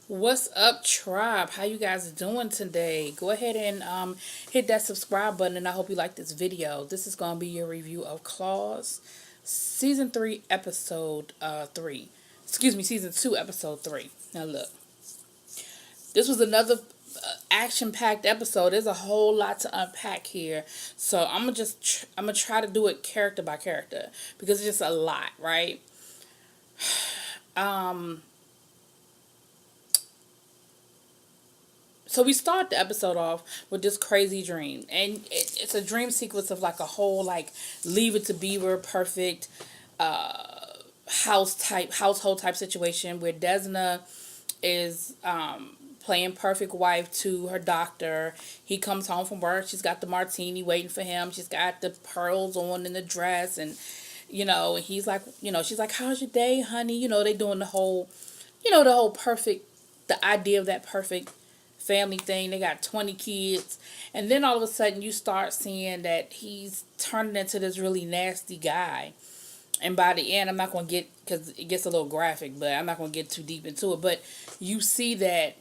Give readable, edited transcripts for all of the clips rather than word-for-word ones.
What's up, tribe? How you guys doing today? Go ahead and hit that subscribe button, and I hope you like this video. This is gonna be your review of Claws, season 3, episode 3. Excuse me, season 2, episode 3. Now look, this was another action-packed episode. There's a whole lot to unpack here, so I'm gonna try to do it character by character because it's just a lot, right? Um, So we start the episode off with this crazy dream, and it's a dream sequence of like a whole like Leave It to Beaver perfect household type situation where Desna is playing perfect wife to her doctor. He comes home from work. She's got the martini waiting for him. She's got the pearls on in the dress, and he's like, she's like, "How's your day, honey?" They doing the whole perfect, the idea of that perfect family thing. They got 20 kids. And then all of a sudden you start seeing that he's turning into this really nasty guy. And by the end, I'm not going to get, because it gets a little graphic, but I'm not going to get too deep into it. But you see that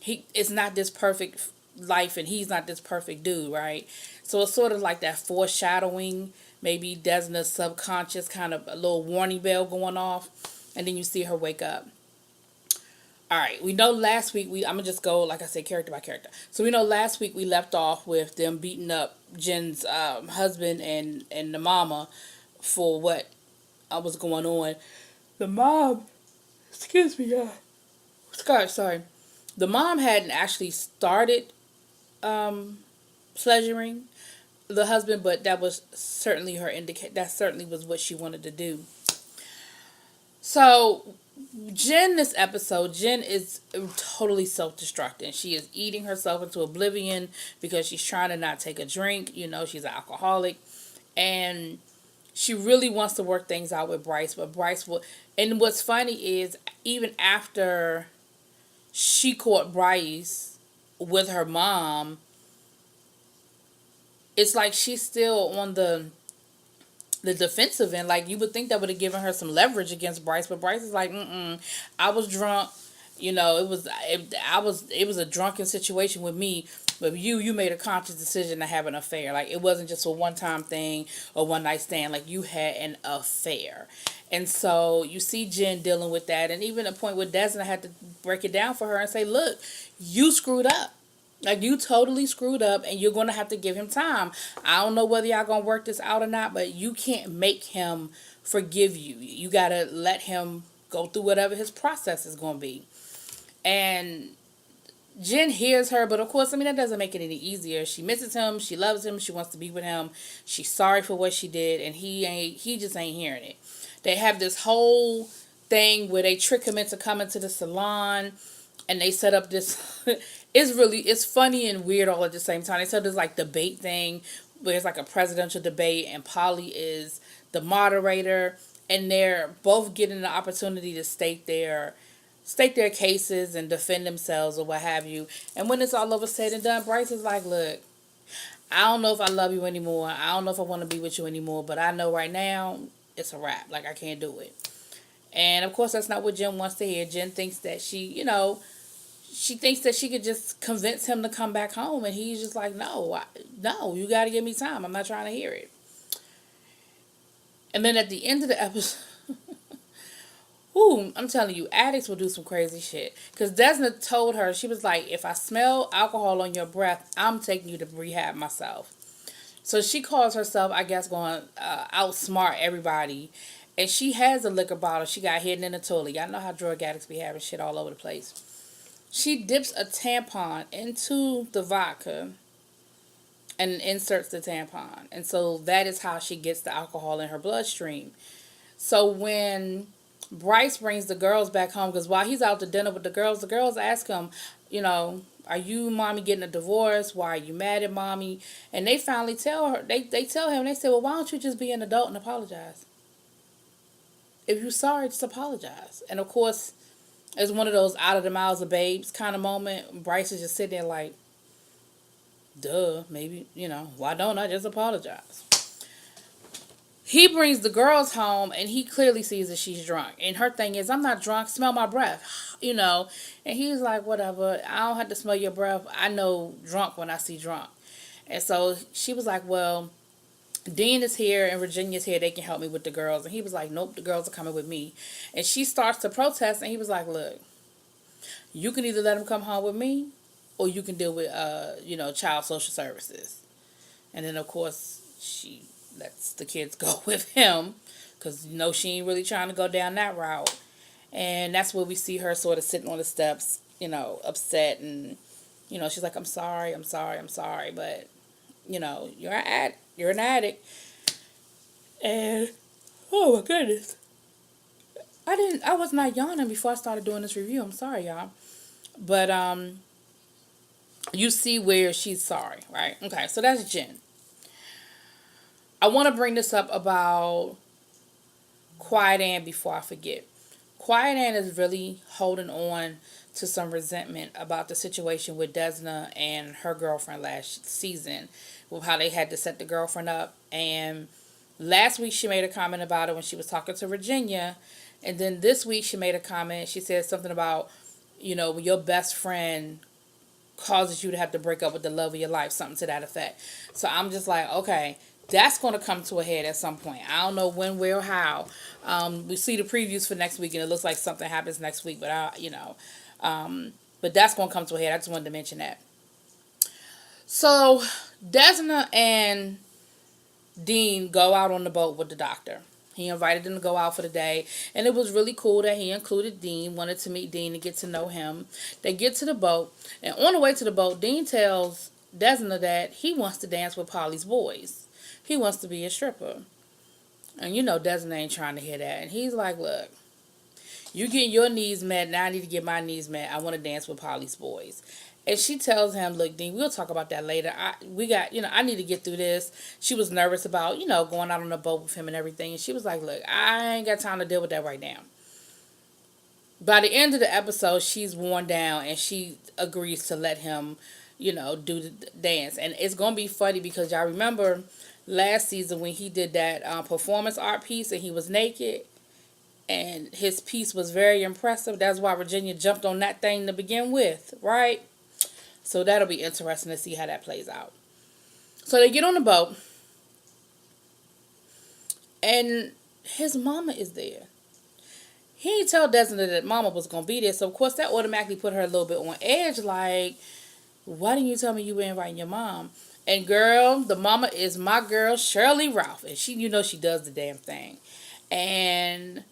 it's not this perfect life and he's not this perfect dude, right? So it's sort of like that foreshadowing, maybe Desna's subconscious kind of a little warning bell going off. And then you see her wake up. All right, we know last week I'm gonna just go like I said, character by character. So we know last week we left off with them beating up Jen's husband and the mama for what was going on. The mom, excuse me, sorry. The mom hadn't actually started pleasuring the husband, but that was certainly her indicate. That certainly was what she wanted to do. So Jenn is totally self-destructing. She is eating herself into oblivion because she's trying to not take a drink. She's an alcoholic. And she really wants to work things out with Brice, but Brice will. And what's funny is, even after she caught Brice with her mom, it's like she's still on the defensive end. Like, you would think that would have given her some leverage against Brice, but Brice is like, I was drunk. It was a drunken situation with me, but you made a conscious decision to have an affair. Like, it wasn't just a one time thing or one night stand. Like, you had an affair. And so you see Jenn dealing with that, and even a point where Desna had to break it down for her and say, look, you screwed up. Like, you totally screwed up, and you're going to have to give him time. I don't know whether y'all going to work this out or not, but you can't make him forgive you. You got to let him go through whatever his process is going to be. And Jenn hears her, but of course, that doesn't make it any easier. She misses him. She loves him. She wants to be with him. She's sorry for what she did, and he just ain't hearing it. They have this whole thing where they trick him into coming to the salon, and they set up this it's funny and weird all at the same time. They set up this like debate thing where it's like a presidential debate, and Polly is the moderator, and they're both getting the opportunity to state their cases and defend themselves or what have you. And when it's all over said and done, Brice is like, look, I don't know if I love you anymore. I don't know if I want to be with you anymore, but I know right now it's a wrap. Like, I can't do it. And of course, that's not what Jenn wants to hear. Jenn thinks that she thinks that she could just convince him to come back home, and he's just like, no, no, you got to give me time. I'm not trying to hear it. And then at the end of the episode, ooh, I'm telling you, addicts will do some crazy shit. Because Desna told her, she was like, if I smell alcohol on your breath, I'm taking you to rehab myself. So she calls herself, I guess, going outsmart everybody. And she has a liquor bottle she got hidden in the toilet. Y'all know how drug addicts be having shit all over the place. She dips a tampon into the vodka and inserts the tampon. And so that is how she gets the alcohol in her bloodstream. So when Brice brings the girls back home, because while he's out to dinner with the girls ask him, are you, mommy, getting a divorce? Why are you mad at mommy? And they finally tell her, they tell him, they say, well, why don't you just be an adult and apologize? If you're sorry, just apologize. And of course, it's one of those out of the mouths of babes kind of moment. Brice is just sitting there like, duh, maybe, why don't I just apologize? He brings the girls home and he clearly sees that she's drunk. And her thing is, I'm not drunk, smell my breath, you know. And he's like, whatever, I don't have to smell your breath. I know drunk when I see drunk. And so she was like, well, Dean is here and Virginia's here. They can help me with the girls. And he was like, nope, the girls are coming with me. And she starts to protest and he was like, look, you can either let them come home with me or you can deal with, child social services. And then, of course, she lets the kids go with him because, she ain't really trying to go down that route. And that's where we see her sort of sitting on the steps, upset. And, she's like, I'm sorry, I'm sorry, I'm sorry. But, you're an addict. And, oh my goodness. I was not yawning before I started doing this review. I'm sorry, y'all. But, you see where she's sorry, right? Okay, so that's Jenn. I want to bring this up about Quiet Ann before I forget. Quiet Ann is really holding on to some resentment about the situation with Desna and her girlfriend last season, with how they had to set the girlfriend up. And last week she made a comment about it when she was talking to Virginia. And then this week she made a comment. She said something about, when your best friend causes you to have to break up with the love of your life, something to that effect. So I'm just like, okay, that's going to come to a head at some point. I don't know when, where, or how. We see the previews for next week, and it looks like something happens next week. But but that's going to come to a head. I just wanted to mention that. So Desna and Dean go out on the boat with the doctor. He invited them to go out for the day, and it was really cool that he included Dean, wanted to meet Dean and get to know him. They get to the boat, and on the way to the boat, Dean tells Desna that he wants to dance with Polly's boys. He wants to be a stripper. And Desna ain't trying to hear that. And he's like, look, you getting your needs met, now I need to get my needs met. I want to dance with Polly's boys. And she tells him, look, Dean, we'll talk about that later. I need to get through this. She was nervous about, going out on a boat with him and everything. And she was like, look, I ain't got time to deal with that right now. By the end of the episode, she's worn down and she agrees to let him, do the dance. And it's going to be funny because y'all remember last season when he did that performance art piece and he was naked. And his piece was very impressive. That's why Virginia jumped on that thing to begin with, right? So that'll be interesting to see how that plays out. So they get on the boat. And his mama is there. He didn't tell Desna that mama was going to be there. So, of course, that automatically put her a little bit on edge. Like, why didn't you tell me you were inviting your mom? And, girl, the mama is my girl, Shirley Ralph. And she, she does the damn thing. And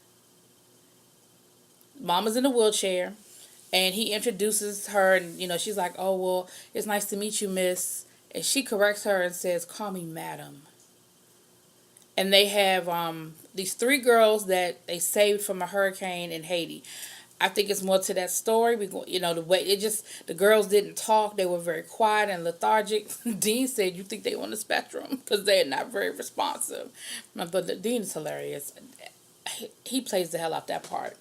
mama's in a wheelchair. And he introduces her, and, she's like, oh, well, it's nice to meet you, miss. And she corrects her and says, call me madam. And they have these 3 girls that they saved from a hurricane in Haiti. I think it's more to that story. The way the girls didn't talk. They were very quiet and lethargic. Dean said, you think they on the spectrum? Because they're not very responsive. But Dean is hilarious. He plays the hell out that part.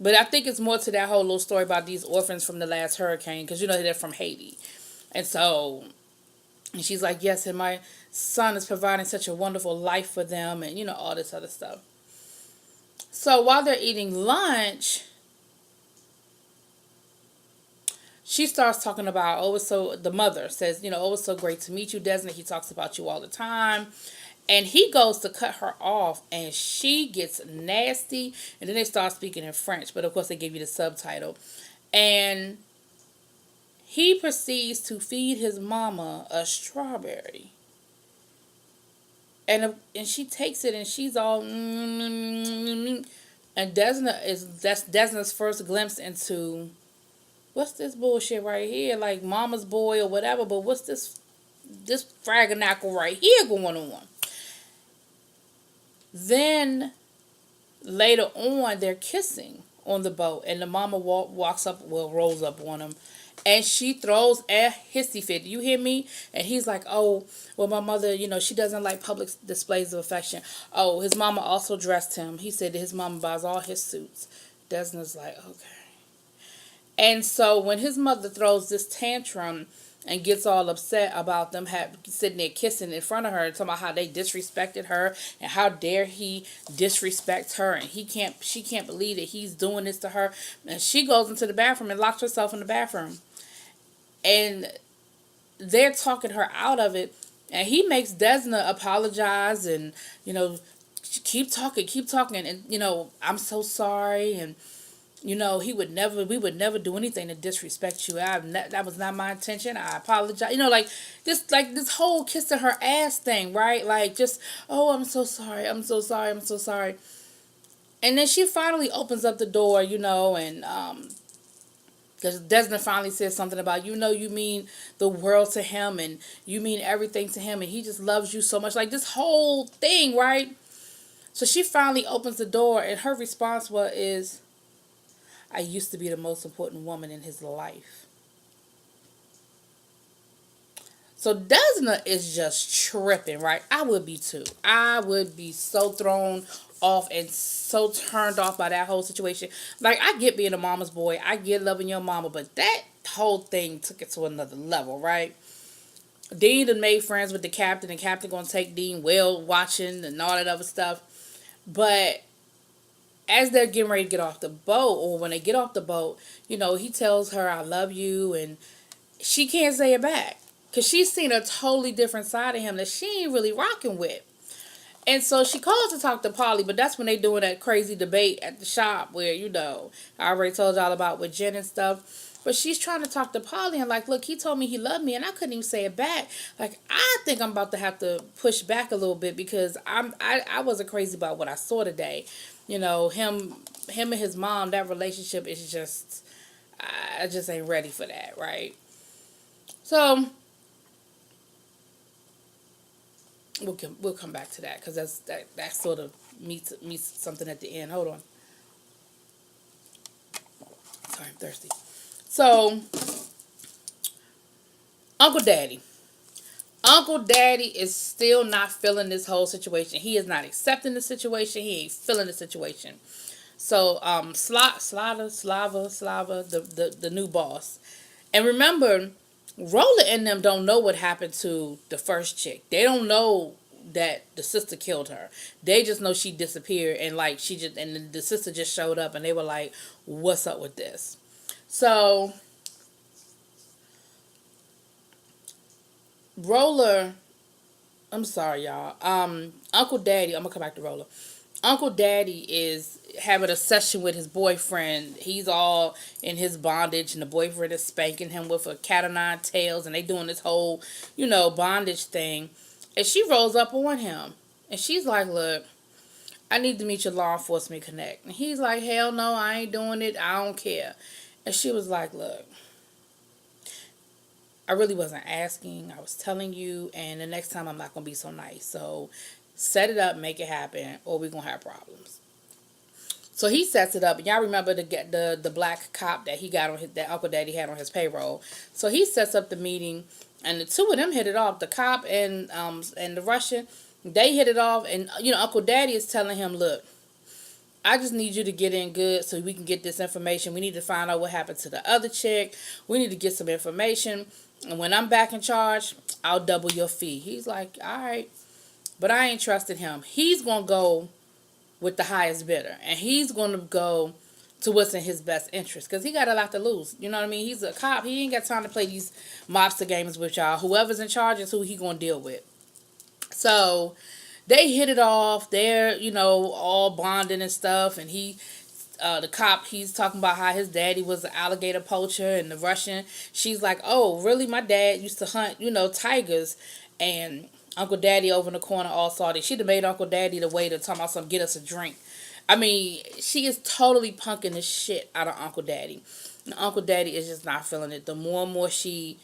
But I think it's more to that whole little story about these orphans from the last hurricane. Because, they're from Haiti. And so, and she's like, yes, and my son is providing such a wonderful life for them. And, all this other stuff. So while they're eating lunch, she starts talking about, the mother says, oh, it's so great to meet you, Desna. He talks about you all the time. And he goes to cut her off, and she gets nasty. And then they start speaking in French. But, of course, they give you the subtitle. And he proceeds to feed his mama a strawberry. And she takes it, and she's all... And that's Desna's first glimpse into... What's this bullshit right here? Like, mama's boy or whatever. But what's this fraganackle right here going on? Later on, they're kissing on the boat, and the mama rolls up on him, and she throws a hissy fit. You hear me? And he's like, oh, well, my mother, she doesn't like public displays of affection. Oh, his mama also dressed him. He said that his mama buys all his suits. Desna's like, okay. And so when his mother throws this tantrum and gets all upset about them sitting there kissing in front of her and talking about how they disrespected her and how dare he disrespect her, and she can't believe that he's doing this to her. And she goes into the bathroom and locks herself in the bathroom. And they're talking her out of it. And he makes Desna apologize and, keep talking. And, I'm so sorry. And, we would never do anything to disrespect you. That was not my intention. I apologize. This whole kissing her ass thing, right? Like, just, oh, I'm so sorry. I'm so sorry. I'm so sorry. And then she finally opens up the door, and, because Desna finally says something about, you mean the world to him and you mean everything to him and he just loves you so much. Like, this whole thing, right? So she finally opens the door and her response is, I used to be the most important woman in his life. So Desna is just tripping, right? I would be too. I would be so thrown off and so turned off by that whole situation. Like, I get being a mama's boy. I get loving your mama. But that whole thing took it to another level, right? Dean done made friends with the captain. And captain going to take Dean whale watching and all that other stuff. But as they're getting ready to get off the boat, or when they get off the boat, he tells her, I love you. And she can't say it back. Because she's seen a totally different side of him that she ain't really rocking with. And so she calls to talk to Polly, but that's when they doing that crazy debate at the shop where, I already told y'all about with Jenn and stuff. But she's trying to talk to Polly and like, look, he told me he loved me and I couldn't even say it back. Like, I think I'm about to have to push back a little bit because I wasn't crazy about what I saw today. Him and his mom, that relationship is just, I just ain't ready for that, right? So we'll come back to that because that sort of meets something at the end. Hold on. Sorry, I'm thirsty. So, Uncle Daddy is still not feeling this whole situation. He is not accepting the situation. He ain't feeling the situation. So, Slava, the new boss. And remember, Roller and them don't know what happened to the first chick. They don't know that the sister killed her. They just know she disappeared and and the sister just showed up and they were like, what's up with this? So Roller, I'm sorry y'all. Uncle Daddy, I'm gonna come back to Roller. Uncle Daddy is having a session with his boyfriend. He's all in his bondage, and the boyfriend is spanking him with a cat o' nine tails, and they doing this whole, bondage thing. And she rolls up on him, and she's like, look, I need to meet your law enforcement connect. And he's like, hell no, I ain't doing it. I don't care. And she was like, look, I really wasn't asking. I was telling you, and the next time I'm not going to be so nice. So set it up, make it happen, or we're going to have problems. So he sets it up. And y'all remember the black cop that he got on that Uncle Daddy had on his payroll. So he sets up the meeting, and the two of them hit it off. The cop and the Russian, they hit it off. And, Uncle Daddy is telling him, look, I just need you to get in good so we can get this information. We need to find out what happened to the other chick. We need to get some information. And when I'm back in charge, I'll double your fee. He's like, all right. But I ain't trusting him. He's going to go with the highest bidder. And he's going to go to what's in his best interest. Because he got a lot to lose. You know what I mean? He's a cop. He ain't got time to play these mobster games with y'all. Whoever's in charge is who he going to deal with. So they hit it off. They're, all bonding and stuff. And the cop, he's talking about how his daddy was an alligator poacher. And the Russian, she's like, oh, really? My dad used to hunt, tigers. And Uncle Daddy over in the corner all salty. She'd have made Uncle Daddy the waiter talking about something, get us a drink. I mean, she is totally punking the shit out of Uncle Daddy. And Uncle Daddy is just not feeling it. The more and more she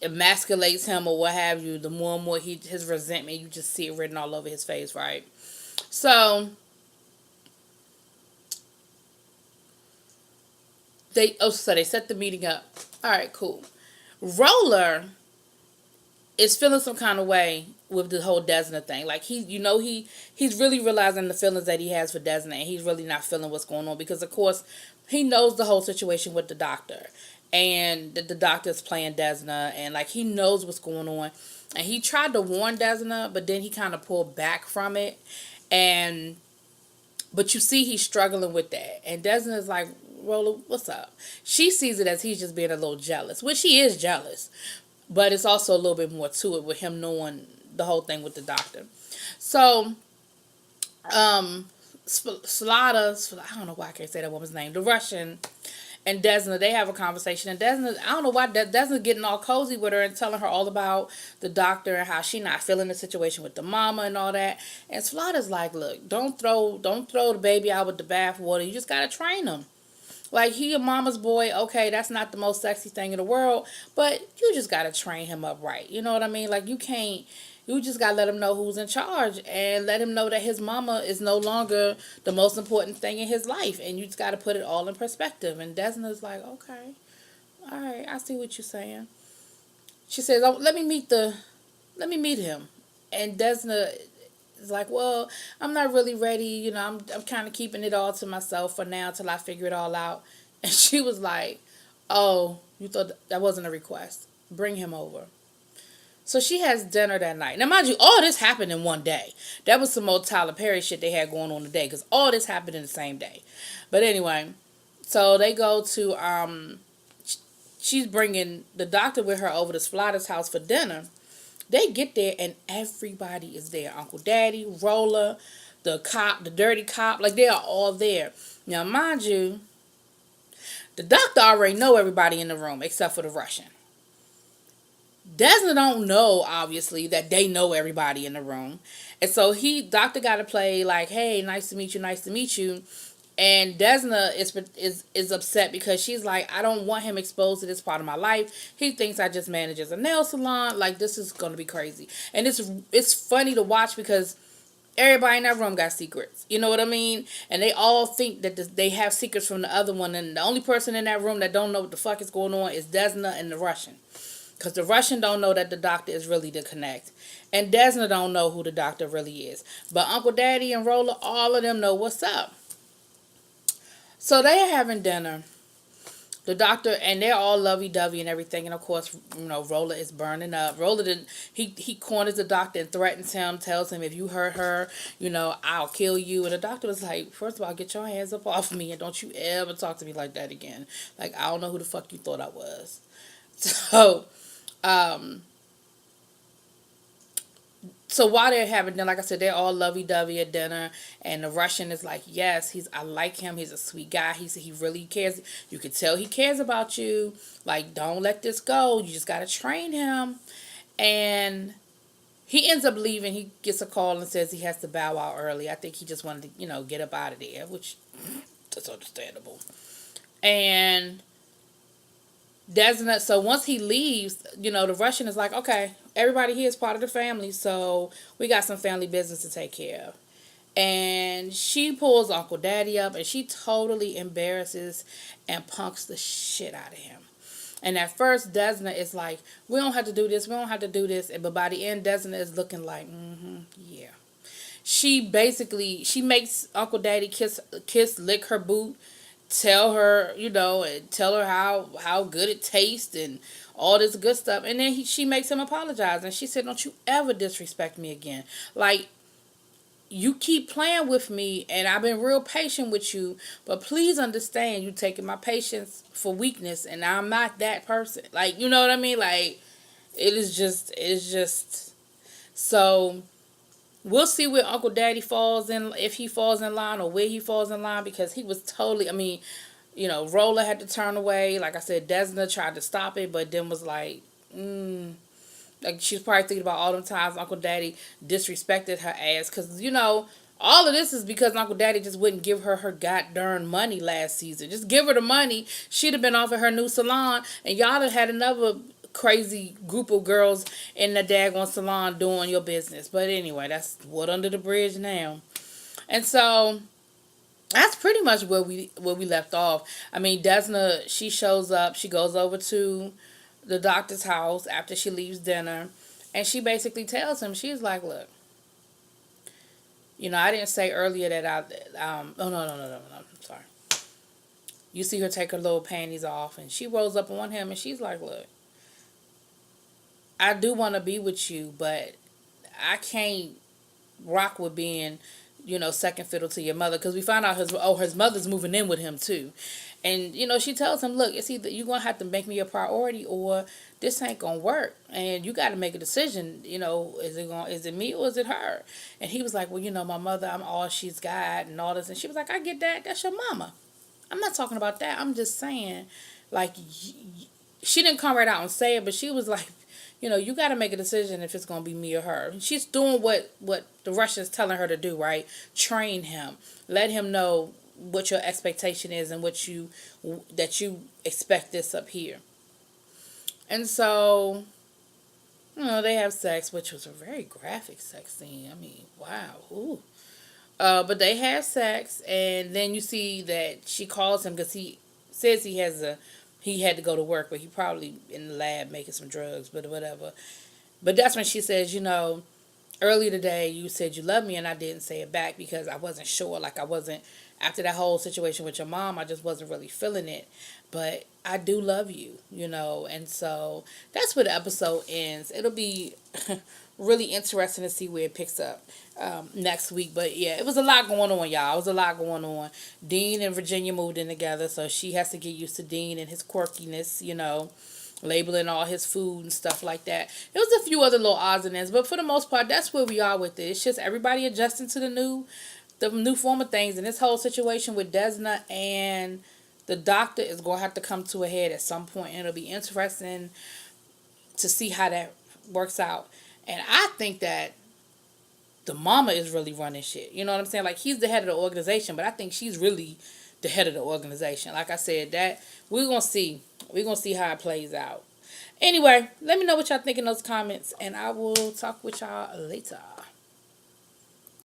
emasculates him or what have you, the more and more his resentment, you just see it written all over his face, right? So they set the meeting up. All right, cool. Roller is feeling some kind of way with the whole Desna thing. Like, he's really realizing the feelings that he has for Desna, and he's really not feeling what's going on because, of course, he knows the whole situation with the doctor. and the doctor's playing Desna, and like he knows what's going on, and he tried to warn Desna, but then he kind of pulled back from it, and but you see he's struggling with that, and Desna is like, Rolla, what's up? She sees it as he's just being a little jealous, which he is jealous, but it's also a little bit more to it with him knowing the whole thing with the doctor. So, Slaughter, I don't know why I can't say that woman's name, the Russian, and Desna, they have a conversation, and Desna, I don't know why Desna getting all cozy with her and telling her all about the doctor and how she not feeling the situation with the mama and all that. And Slaughter's like, look, don't throw the baby out with the bathwater. You just gotta train him. Like, he a mama's boy, okay, that's not the most sexy thing in the world, but you just gotta train him up right. You know what I mean? Like, you just gotta let him know who's in charge and let him know that his mama is no longer the most important thing in his life. And you just gotta put it all in perspective. And Desna's like, okay, all right, I see what you're saying. She says, oh, let me meet him. And Desna is like, well, I'm not really ready. I'm kind of keeping it all to myself for now till I figure it all out. And she was like, oh, you thought that wasn't a request? Bring him over. So she has dinner that night. Now, mind you, all this happened in one day. That was some old Tyler Perry shit they had going on today, because all this happened in the same day. But anyway, so they go to, she's bringing the doctor with her over to Slaughter's house for dinner. They get there and everybody is there. Uncle Daddy, Roller, the cop, the dirty cop, like they are all there. Now, mind you, the doctor already know everybody in the room except for the Russian. Desna don't know, obviously, that they know everybody in the room. And so doctor got to play like, hey, nice to meet you, nice to meet you. And Desna is upset because she's like, I don't want him exposed to this part of my life. He thinks I just manage as a nail salon. Like, this is going to be crazy. And it's funny to watch because everybody in that room got secrets. You know what I mean? And they all think that they have secrets from the other one. And the only person in that room that don't know what the fuck is going on is Desna and the Russian. Because the Russian don't know that the doctor is really the connect. And Desna don't know who the doctor really is. But Uncle Daddy and Roller, all of them know what's up. So they're having dinner. The doctor, and they're all lovey-dovey and everything. And, of course, Roller is burning up. Roller, he corners the doctor and threatens him, tells him, if you hurt her, I'll kill you. And the doctor was like, first of all, get your hands up off me and don't you ever talk to me like that again. Like, I don't know who the fuck you thought I was. So, so while they're having dinner, like I said, they're all lovey-dovey at dinner, and the Russian is like, yes, I like him, he's a sweet guy, he really cares, you can tell he cares about you, like, don't let this go, you just gotta train him. And he ends up leaving. He gets a call and says he has to bow out early. I think he just wanted to, get up out of there, which, that's understandable. And Desna, so once he leaves, the Russian is like, okay, everybody here is part of the family, so we got some family business to take care of. And she pulls Uncle Daddy up, and she totally embarrasses and punks the shit out of him. And at first, Desna is like, we don't have to do this, we don't have to do this. But by the end, Desna is looking like, yeah. She makes Uncle Daddy lick her boot, tell her, and tell her how good it tastes and all this good stuff. And then she makes him apologize. And she said, don't you ever disrespect me again. Like, you keep playing with me and I've been real patient with you, but please understand you taking my patience for weakness and I'm not that person. Like, you know what I mean? Like, it's just, so we'll see where Uncle Daddy falls in, if he falls in line or where he falls in line, because he was totally, Roller had to turn away. Like I said, Desna tried to stop it, but then was like, like she's probably thinking about all them times Uncle Daddy disrespected her ass. Because, all of this is because Uncle Daddy just wouldn't give her goddamn money last season. Just give her the money. She'd have been off at her new salon, and y'all have had another crazy group of girls in the daggone salon doing your business. But anyway, that's what under the bridge now. And so that's pretty much where we left off. I mean, Desna, she shows up. She goes over to the doctor's house after she leaves dinner, and she basically tells him, she's like, look, I didn't say earlier that oh, no, sorry. You see her take her little panties off, and she rolls up on him, and she's like, "Look, I do want to be with you, but I can't rock with being, second fiddle to your mother." Because we find out his mother's moving in with him too, and she tells him, "Look, it's either you're gonna have to make me a priority, or this ain't gonna work, and you got to make a decision. Is it me or is it her?" And he was like, "Well, my mother, I'm all she's got, and all this." And she was like, "I get that. That's your mama. I'm not talking about that. I'm just saying, like, she didn't come right out and say it, but she was like." You got to make a decision if it's going to be me or her. She's doing what the Russians telling her to do, right? Train him. Let him know what your expectation is and that you expect this up here. And so, they have sex, which was a very graphic sex scene. I mean, wow. Ooh. But they have sex, and then you see that she calls him because he says he had to go to work, but he probably in the lab making some drugs, but whatever. But that's when she says, earlier today you said you love me, and I didn't say it back because I wasn't sure. Like, I wasn't, after that whole situation with your mom, I just wasn't really feeling it. But I do love you, and so that's where the episode ends. It'll be really interesting to see where it picks up next week. But yeah, it was a lot going on, y'all. It was a lot going on. Dean and Virginia moved in together, so she has to get used to Dean and his quirkiness, labeling all his food and stuff like that. There was a few other little odds and ends, but for the most part, that's where we are with it. It's just everybody adjusting to the new form of things, and this whole situation with Desna and the doctor is going to have to come to a head at some point, and it'll be interesting to see how that works out. And I think that the mama is really running shit. You know what I'm saying? Like, he's the head of the organization, but I think she's really the head of the organization. Like I said, that we're going to see. We're going to see how it plays out. Anyway, let me know what y'all think in those comments, and I will talk with y'all later.